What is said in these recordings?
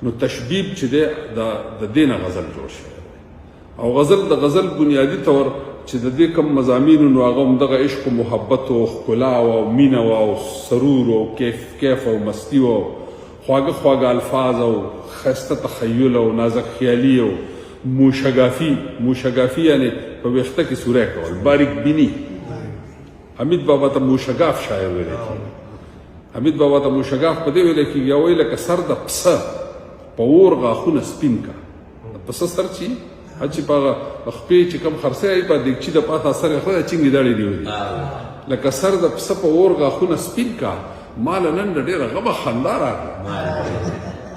نو تشبیب چې دی د دې نه غزل جوړ شوی او غزل د غزل بنیادي طور چې د دې کم مضامینو نو هغه همدغه عشق و محبت او ښکلا او مینه او سرور او کیف او مستی او خواږه خواږه الفاظ او ښایسته تخیل او نازک خیالي او موشګافي یعنی په ویښته کې سوری کول باریک بینی. حمید بابا ته موشګاف شاعر ویل کېږي. حمید بابا ته موشګاف په دې ویل کېږي یا وایي لکه سر د پسه په اور غاښونه سپین کا. د پسه سر چې چې په هغه خپې چې کوم خرڅه یې په دیګچي د پاسه سر یې خو چینګې داړې دي لکه سر د پسه په اور غاښونه سپین کا. ما له نن ډېره غمه خندا راغله.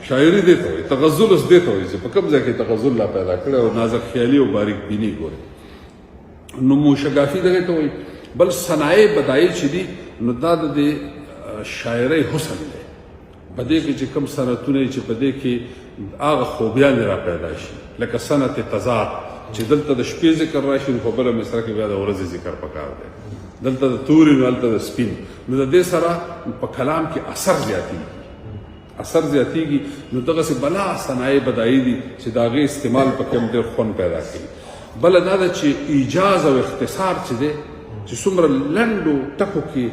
شاعري دې ته وایي تغزل اوس دې ته وایي چې په کوم ځای کې تغزل لا پیدا کړی او نازک خیالي او باریک بیني ګوري نو موشګافي دغې ته وایي. بل صنایع بدایع چې دي نو دا د دې شاعرۍ حسن دی. په دې کې چې کوم صنعتونه چې په دې کې هغه خوبیان را پیدا شي لکه صنعت تضاد چې دلته د شپې ذکر راشي نو په بله مصره کې بیا د ورځې ذکر پکار دی. دلته د تورې نو هلته د سپین نو د دې سره په کلام کې اثر زیاتیږي نو دغسې بلا صنایع بدایع دي چې د هغې استعمال پکې هم ډېر خوند پیدا کوي. بله دا ده چې ایجاز او اختصار چې دی چې څومره لنډو ټکو کې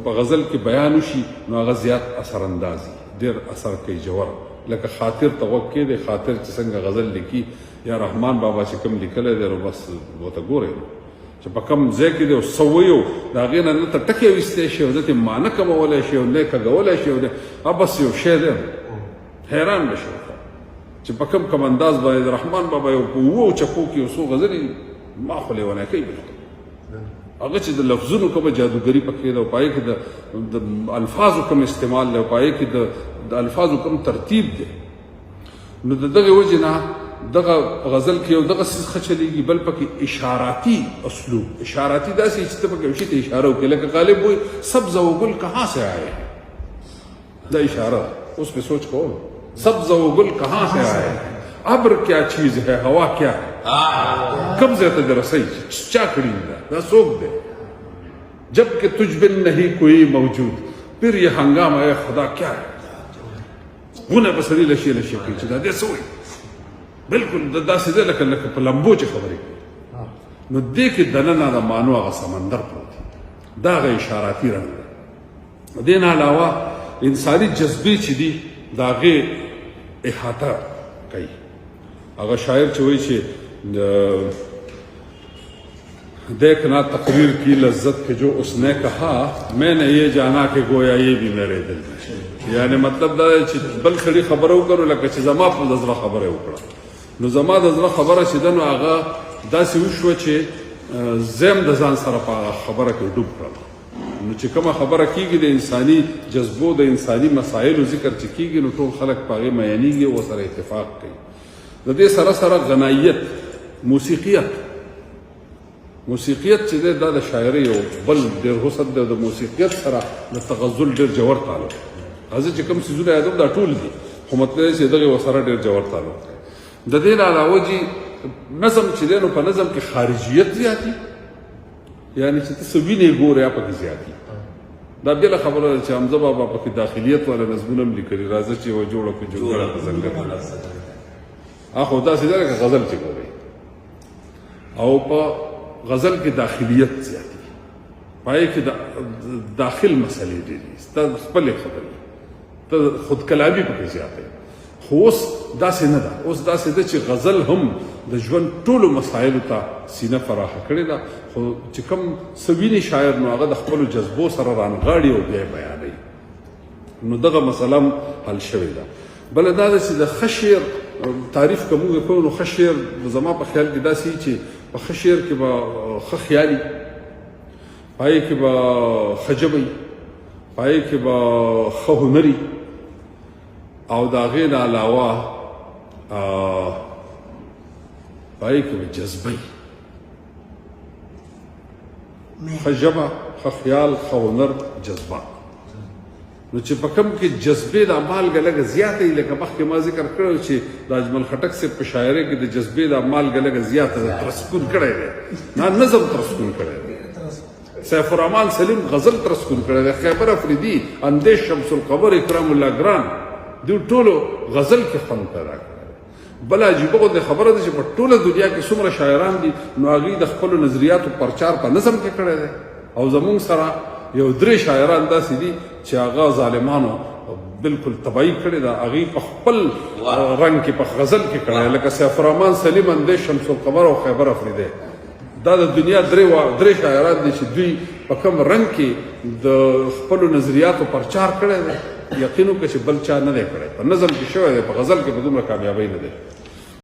په غزل کې بیان وشي نو هغه زیات اثرانداز ډېر اثر کوي ژور. لکه خاطر ته غوږ کېدی خاطر چې څنګه غزل لیکي یا رحمان بابا چې کوم لیکلی دی نو بس ورته ګورئ چې په کوم ځای کې دی او څه ویو د هغې نه نه ته ټکې ویستی شي او نه ترې معنه کمولی شي او نه یې کږولی شي او نه بس یو شی دی حیران به شي چې په کوم انداز باندې د رحمان بابا یو په اوو چپو کې یو څو غزلې ما خو لیونی کوي بلکل هغه چې د لفظونو کومه جادوګري پکې ده او په هغې کې د الفاظو کوم استعمال دی او په هغې کې د الفاظو کوم ترتیب دی نو د دغې وجې نه دغه غزل کې یو دغه څیز ښه چلیږي. بل پکې اشاراتي اسلوب اشاراتي داسې چې ته پکې یو شي ته اشاره وکړې لکه غالب وایي سبز و گل کہاں سے آئے دا اشاره اوس پې سوچ کوو سبز و گل کہاں سے آئے ابر کیا چیز ہے ہوا کیا ہے کم ځای ته دې رسوي چا کړي دا څوک دی جب کہ تجھ بن نہیں کوئی موجود پھر یہ ہنگامہ اے خدا کیا ہے غونه په سړي لشي لشي کوي چې دا دې څه وایي بالکل داسې دی لکه په لمبو چې خبرې کوي نو دې کې دننه د معنو هغه سمندر پروت دی دا هغه اشاراتي رنګ دی. دې نه علاوه انساني جذبې چې دي د هغې احاطه کوي. هغه شاعر چې وایي چې دیکھنا تقریر کی لذت کے جو اس نے کہا میں نے یہ جانا کہ گویا یہ بھی میرے دل میں یعنی مطلب دا چې بل سړي خبره وکړو لکه چې زما په زړه خبره وکړه نو زما د زړه خبره چې ده نو هغه داسې وشوه چې زه هم د ځان سره په خبره کې ډوب کړم نو چې کومه خبره کېږي د انساني جذبو د انساني مسایلو ذکر چې کېږي نو ټول خلک په هغې میینېږي او ورسره اتفاق کوي. د دې سره سره غنایت موسیقیت چې دی دا د شاعرۍ یو بل ډېر حسن دی د موسیقیت سره د تغزل ډېر ژور تعلق هغه چې کوم څیزونه یادوم دا ټول دي خو مطلب دی چې دغې ورسره ډېر ژور تعلق دی. د دې نه علاوه چې نظم چې دی نو په نظم کې خارجیت زیات دي یعنی چې ته څه وینې ګورې هغه پکې زیات دي. دا بېله خبره ده چې حمزه بابا پکې داخلیت والا نظمونه هم لیکلي راځه چې یوه جوړه کړو جوړه په ځنګل هغه خو داسې دی لکه غزل چې ګورئ او په غزل کې داخلیت زیات دي په هغې کې داخل مسلې ډېرې دي ستا خپلې خبرې ته خودکلامي پکې زیات دی خو اوس داسې نه ده. اوس داسې ده چې غزل هم د ژوند ټولو مسایلو ته سینه فراخه کړې ده خو چې کوم څه ویني شاعر نو هغه د خپلو جذبو سره رانغاړي او بیا یې بیانوي نو دغه مسله هم حل شوې ده. بله دا ده چې د ښه شعر تعریف که موږ کوو نو ښه شعر زما په خیال کې داسې وي چې په ښه شعر کې به ښه خیالي په هغې کې به ښه ژبه وي په هغې کې به ښه هنري او د هغې نه علاوه په هغې کې به جذبه وي ښه ژبه ښه خیال ښه هنر جذبه نو چې په کوم کې جذبې د مالګه لږه زیاته وي لکه مخکې ما ذکر کړی چې د اجمل خټک صاحب په شاعرۍ کې د جذبې د مالګه لږه زیاته ده ترسکون کړی دی نه نظم ترسکون کړی دی. سیف الرحمن سلیم غزل ترسکون کړی دی. خیبر افریدي اندیش شمس القمر اکرام الله ګران دوی ټولو غزل کې خوند پیدا کړی. بله عجیبه غوندې خبره ده چې په ټوله دنیا کې څومره شاعران دي نو هغوی د خپلو نظریاتو پرچار په نظم کې کړی دی او زمونږ سره یو 3 شاعران داسې دي چې هغه ظالمانو بالکل تباهي کړې ده، هغوی په خپل رنګ کې په غزل کې کړی لکه سیف الرحمن سلیم اندیش شمس القمر او خیبر افریدی. دا د دنیا 3 شاعران دي چې دوی په کوم رنګ کې د خپلو نظریاتو پرچار کړی دی، یقین وکړه چې بل چا نه دی کړی، په نظم کې شوی دی، په غزل کې په دومره کامیابۍ نه دی.